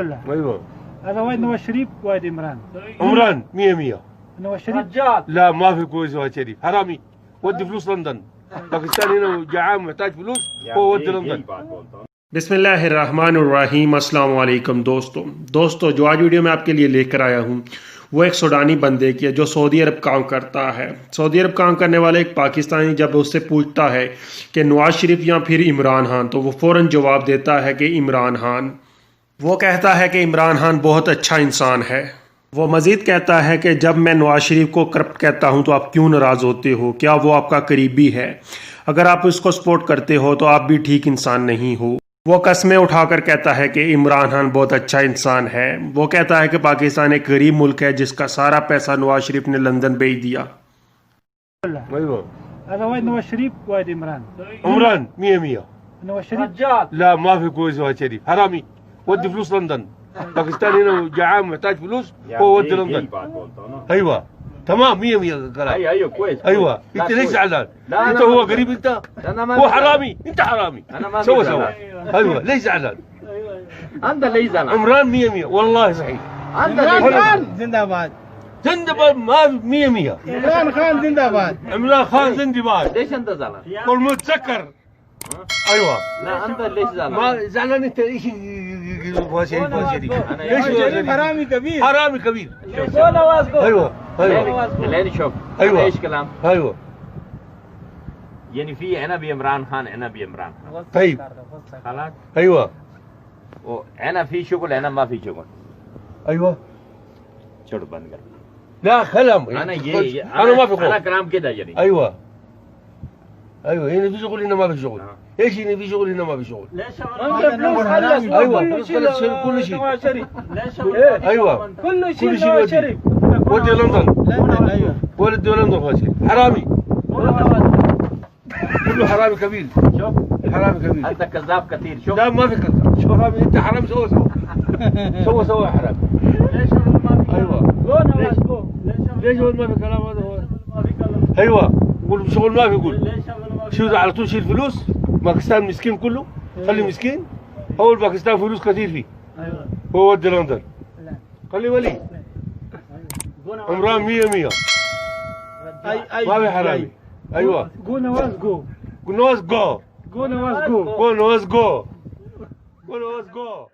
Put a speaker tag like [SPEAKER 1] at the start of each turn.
[SPEAKER 1] ايوه
[SPEAKER 2] هذا وين نواز شريف وين عمران؟
[SPEAKER 1] عمران 100
[SPEAKER 2] نواز شريف
[SPEAKER 1] لا ما في كويس نواز شريف حرامي ودي فلوس لندن باكستان هنا جعان محتاج فلوس هو ودي لندن
[SPEAKER 3] बिस्मिल्लाहिर्रहमानिर्रहीम अस्सलाम वालेकुम दोस्तों जो आज वीडियो में आपके लिए लेकर आया हूँ वो एक सूडानी बंदे की है जो सऊदी अरब काम करता है। सऊदी अरब काम करने वाले एक पाकिस्तानी जब उससे पूछता है कि नवाज शरीफ या फिर इमरान खान, तो वो फ़ौरन जवाब देता है कि इमरान खान। वो कहता है कि इमरान खान बहुत अच्छा इंसान है। वो मज़ीद कहता है कि जब मैं नवाज शरीफ को करप्ट कहता हूँ तो आप क्यों नाराज़ होते हो, क्या वो आपका करीबी है? अगर आप उसको सपोर्ट करते हो तो आप भी ठीक इंसान नहीं हो। वो कस्में उठाकर कहता है कि इमरान खान बहुत अच्छा इंसान है। वो कहता है कि पाकिस्तान एक गरीब मुल्क है जिसका सारा पैसा नवाज शरीफ ने लंदन भेज दिया।
[SPEAKER 1] ايوه
[SPEAKER 2] هذا وين نواز شريف وين عمران؟
[SPEAKER 1] عمران 100
[SPEAKER 2] نواز شريف
[SPEAKER 1] لا ما في كويس نواز شريف حرامي ودي فلوس لندن باكستان هنا جعان محتاج فلوس هو ودي لندن. ايوه تمام 100 كلام.
[SPEAKER 4] ايوه كويس.
[SPEAKER 1] ايوه انت ليش زعلان؟
[SPEAKER 4] لا
[SPEAKER 1] انت هو قريب انت هو حرامي انت حرامي
[SPEAKER 4] انا ما
[SPEAKER 1] سوا
[SPEAKER 4] زعلان.
[SPEAKER 1] ايوه ليش زعلان؟
[SPEAKER 4] انت اللي زعلان.
[SPEAKER 1] عمران 100 والله صحيح.
[SPEAKER 4] انت اللي زعلان.
[SPEAKER 2] زندباد
[SPEAKER 1] زندباد ما 100
[SPEAKER 2] عمران خان زندباد
[SPEAKER 1] عمران خان زندباد.
[SPEAKER 4] ليش انت زعلان؟
[SPEAKER 1] والمتسكر ايوه
[SPEAKER 4] لا انت ليش زعلان؟
[SPEAKER 1] ما زعلان انت ايش شريف
[SPEAKER 2] شريف حرامي كبير
[SPEAKER 1] حرامي كبير.
[SPEAKER 4] ايوه
[SPEAKER 1] ايوه
[SPEAKER 4] لين شوف
[SPEAKER 1] ايوه
[SPEAKER 4] ايش كلام؟
[SPEAKER 1] ايوه
[SPEAKER 4] يعني في انا بعمران خان انا بعمران خان.
[SPEAKER 1] طيب
[SPEAKER 4] خلاص
[SPEAKER 1] ايوه
[SPEAKER 4] وانا في شغل انا ما في شغل.
[SPEAKER 1] ايوه
[SPEAKER 4] छोड़ बंद कर.
[SPEAKER 1] لا كلام
[SPEAKER 4] انا
[SPEAKER 1] انا ما في
[SPEAKER 4] انا
[SPEAKER 1] قول.
[SPEAKER 4] كلام كده يعني.
[SPEAKER 1] ايوه ايوه هنا في شغل هنا ما في شغل. ايش هنا في شغل هنا ما في شغل؟ ايوه فلوس خلص كل شيء. ايوه
[SPEAKER 2] كل شيء
[SPEAKER 1] كل شيء
[SPEAKER 2] نواز شريف
[SPEAKER 1] ودي لندن
[SPEAKER 2] ايوه
[SPEAKER 1] ولد لندن فاشل حرامي كله حرامي كبير.
[SPEAKER 4] شوف
[SPEAKER 1] حرامي كبير.
[SPEAKER 4] انت كذاب كثير. شوف
[SPEAKER 1] لا ما في كذاب. شو حرامي انت حرامي سوا حرامي. ايوه ليش هو ما في كلام هذا هو؟ ايوه قول شغل ما في يقول شو على طول شيل فلوس. باكستان مسكين كله خلي مسكين. هو باكستان فلوس كثير فيه هو ودي لندن خلي ولي عمران 100 ما في حرامي. ايوه
[SPEAKER 2] جو نواز جو
[SPEAKER 1] نواز جو
[SPEAKER 2] جو نواز جو
[SPEAKER 1] نواز جو نواز جو